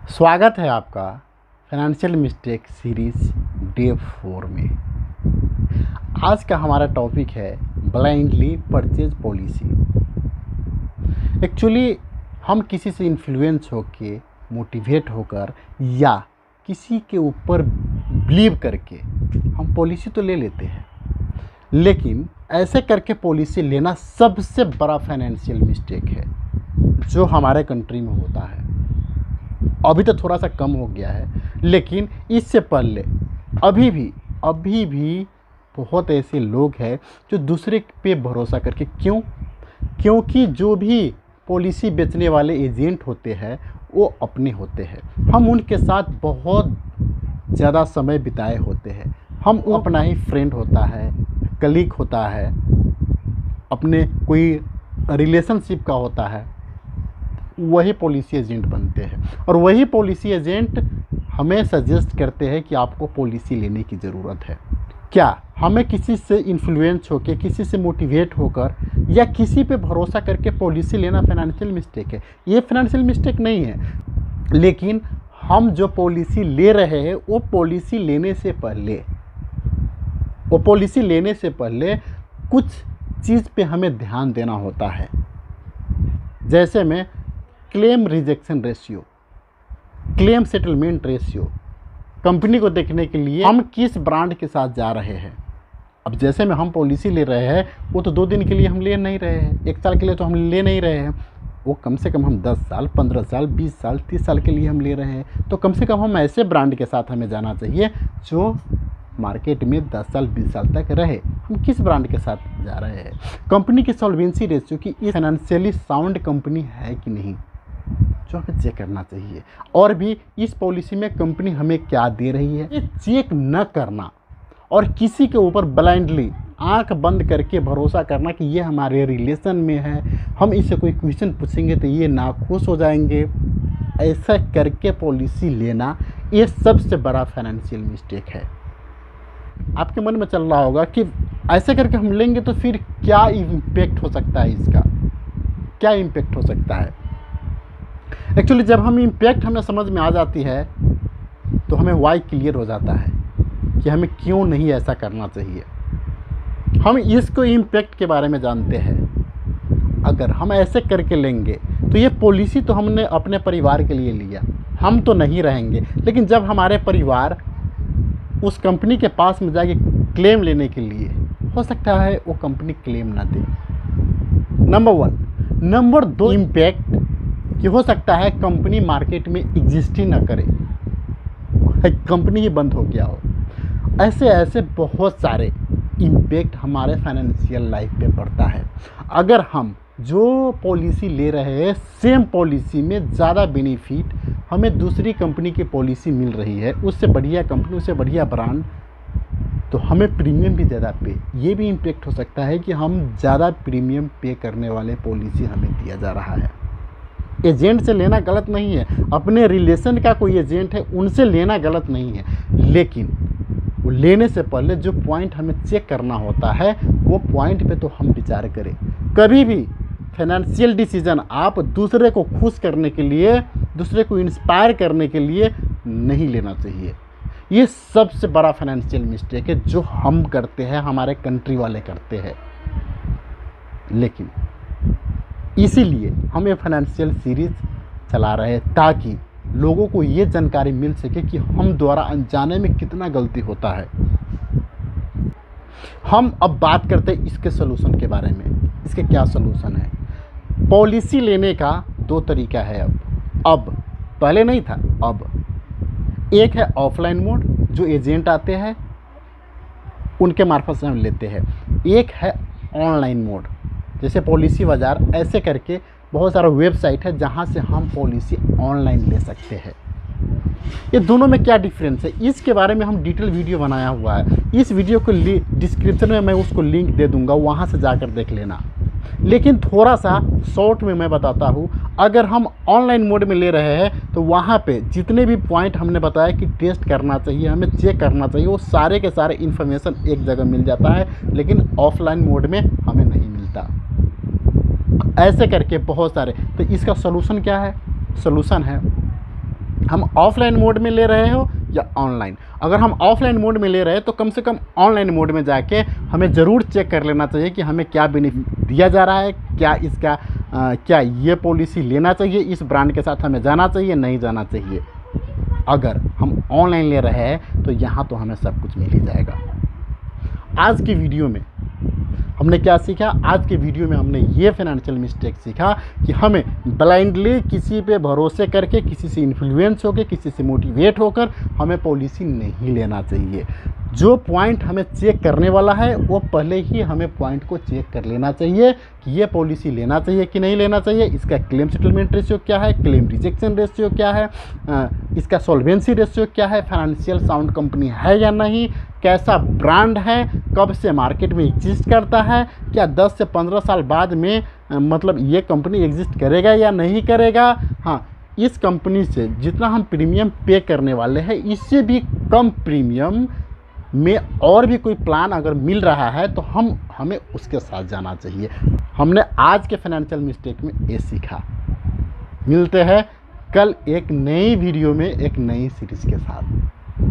स्वागत है आपका फाइनेंशियल मिस्टेक सीरीज़ डे 4 में। आज का हमारा टॉपिक है ब्लाइंडली परचेज पॉलिसी। एक्चुअली हम किसी से इन्फ्लुएंस होके, मोटिवेट होकर या किसी के ऊपर बिलीव करके हम पॉलिसी तो ले लेते हैं, लेकिन ऐसे करके पॉलिसी लेना सबसे बड़ा फाइनेंशियल मिस्टेक है जो हमारे कंट्री में होता है। अभी तो थोड़ा सा कम हो गया है, लेकिन इससे पहले अभी भी बहुत ऐसे लोग हैं जो दूसरे पे भरोसा करके क्योंकि जो भी पॉलिसी बेचने वाले एजेंट होते हैं वो अपने होते हैं। हम उनके साथ बहुत ज़्यादा समय बिताए होते हैं। हम अपना ही फ्रेंड होता है, कलीग होता है, अपने कोई रिलेशनशिप का होता है, वही पॉलिसी एजेंट बनते हैं और वही पॉलिसी एजेंट हमें सजेस्ट करते हैं कि आपको पॉलिसी लेने की ज़रूरत है। क्या हमें किसी से इन्फ्लुएंस होकर, किसी से मोटिवेट होकर या किसी पे भरोसा करके पॉलिसी लेना फाइनेंशियल मिस्टेक है? ये फाइनेंशियल मिस्टेक नहीं है, लेकिन हम जो पॉलिसी ले रहे हैं वो पॉलिसी लेने से पहले कुछ चीज़ पे हमें ध्यान देना होता है। जैसे में claim rejection ratio, claim settlement ratio, company को देखने के लिए हम किस ब्रांड के साथ जा रहे हैं। अब जैसे में हम पॉलिसी ले रहे हैं वो तो 2 दिन के लिए हम ले नहीं रहे हैं, 1 साल के लिए तो हम ले नहीं रहे हैं, वो कम से कम हम 10 साल, 15 साल, 20 साल, 30 साल के लिए हम ले रहे हैं। तो कम से कम हम ऐसे ब्रांड के साथ हमें जाना चाहिए जो मार्केट में 10 साल 20 साल तक रहे। हम किस ब्रांड के साथ जा रहे हैं, कंपनी की सॉल्वेंसी रेशियो की ये फाइनेंशियली साउंड कंपनी है कि नहीं, जो हमें चेक करना चाहिए। और भी इस पॉलिसी में कंपनी हमें क्या दे रही है ये चेक न करना और किसी के ऊपर ब्लाइंडली आंख बंद करके भरोसा करना कि ये हमारे रिलेशन में है, हम इससे कोई क्वेश्चन पूछेंगे तो ये नाखुश हो जाएंगे, ऐसा करके पॉलिसी लेना ये सबसे बड़ा फाइनेंशियल मिस्टेक है। आपके मन में चल रहा होगा कि ऐसे करके हम लेंगे तो फिर क्या इम्पेक्ट हो सकता है, इसका क्या इम्पेक्ट हो सकता है। एक्चुअली जब हम इम्पैक्ट हमें समझ में आ जाती है तो हमें वाई क्लियर हो जाता है कि हमें क्यों नहीं ऐसा करना चाहिए। हम इसको इम्पैक्ट के बारे में जानते हैं। अगर हम ऐसे करके लेंगे तो ये पॉलिसी तो हमने अपने परिवार के लिए लिया, हम तो नहीं रहेंगे, लेकिन जब हमारे परिवार उस कंपनी के पास में जाके क्लेम लेने के लिए, हो सकता है वो कंपनी क्लेम ना दे। नंबर 1। नंबर 2 इम्पैक्ट कि हो सकता है कंपनी मार्केट में एग्जिस्ट ही ना करे, कंपनी ही बंद हो गया हो। ऐसे बहुत सारे इम्पैक्ट हमारे फाइनेंशियल लाइफ पे पड़ता है। अगर हम जो पॉलिसी ले रहे हैं सेम पॉलिसी में ज़्यादा बेनिफिट हमें दूसरी कंपनी की पॉलिसी मिल रही है, उससे बढ़िया कंपनी, उससे बढ़िया ब्रांड, तो हमें प्रीमियम भी ज़्यादा पे, ये भी इम्पैक्ट हो सकता है कि हम ज़्यादा प्रीमियम पे करने वाले पॉलिसी हमें दिया जा रहा है। एजेंट से लेना गलत नहीं है, अपने रिलेशन का कोई एजेंट है उनसे लेना गलत नहीं है, लेकिन वो लेने से पहले जो पॉइंट हमें चेक करना होता है वो पॉइंट पे तो हम विचार करें। कभी भी फाइनेंशियल डिसीजन आप दूसरे को खुश करने के लिए, दूसरे को इंस्पायर करने के लिए नहीं लेना चाहिए। ये सबसे बड़ा फाइनेंशियल मिस्टेक है जो हम करते हैं, हमारे कंट्री वाले करते हैं। लेकिन इसीलिए हम ये फाइनेंशियल सीरीज़ चला रहे हैं ताकि लोगों को ये जानकारी मिल सके कि हम द्वारा अनजाने में कितना गलती होता है। हम अब बात करते हैं इसके सलूशन के बारे में। इसके क्या सलूशन है? पॉलिसी लेने का 2 तरीका है अब पहले नहीं था। अब एक है ऑफलाइन मोड, जो एजेंट आते हैं उनके मार्फत से हम लेते हैं। एक है ऑनलाइन मोड, जैसे पॉलिसी बाज़ार, ऐसे करके बहुत सारा वेबसाइट है जहां से हम पॉलिसी ऑनलाइन ले सकते हैं। ये दोनों में क्या डिफरेंस है इसके बारे में हम डिटेल वीडियो बनाया हुआ है। इस वीडियो को डिस्क्रिप्शन में मैं उसको लिंक दे दूंगा, वहां से जाकर देख लेना। लेकिन थोड़ा सा शॉर्ट में मैं बताता हूँ। अगर हम ऑनलाइन मोड में ले रहे हैं तो वहाँ पे जितने भी पॉइंट हमने बताया कि टेस्ट करना चाहिए, हमें चेक करना चाहिए, वो सारे के सारे इन्फॉर्मेशन एक जगह मिल जाता है, लेकिन ऑफलाइन मोड में हमें नहीं मिलता। ऐसे करके बहुत सारे। तो इसका सलूशन क्या है? सलूशन है हम ऑफलाइन मोड में ले रहे हो या ऑनलाइन। अगर हम ऑफलाइन मोड में ले रहे हैं तो कम से कम ऑनलाइन मोड में जाके हमें ज़रूर चेक कर लेना चाहिए कि हमें क्या बेनिफिट दिया जा रहा है, क्या इसका क्या ये पॉलिसी लेना चाहिए, इस ब्रांड के साथ हमें जाना चाहिए, नहीं जाना चाहिए। अगर हम ऑनलाइन ले रहे हैं तो यहाँ तो हमें सब कुछ मिल ही जाएगा। आज की वीडियो में हमने क्या सीखा? आज के वीडियो में हमने ये फाइनेंशियल मिस्टेक सीखा कि हमें ब्लाइंडली किसी पे भरोसे करके, किसी से इन्फ्लुएंस होकर, किसी से मोटिवेट होकर हमें पॉलिसी नहीं लेना चाहिए। जो पॉइंट हमें चेक करने वाला है वो पहले ही हमें पॉइंट को चेक कर लेना चाहिए कि ये पॉलिसी लेना चाहिए कि नहीं लेना चाहिए, इसका क्लेम सेटलमेंट रेशियो क्या है, क्लेम रिजेक्शन रेशियो क्या है, इसका सॉल्वेंसी रेशियो क्या है, फाइनेंशियल साउंड कंपनी है या नहीं, कैसा ब्रांड है, कब से मार्केट में एग्जिस्ट करता है, क्या 10 से 15 साल बाद में मतलब ये कंपनी एग्जिस्ट करेगा या नहीं करेगा। हाँ, इस कंपनी से जितना हम प्रीमियम पे करने वाले हैं इससे भी कम प्रीमियम में और भी कोई प्लान अगर मिल रहा है तो हमें उसके साथ जाना चाहिए। हमने आज के फाइनेंशियल मिस्टेक में ये सीखा। मिलते हैं कल एक नई वीडियो में एक नई सीरीज़ के साथ।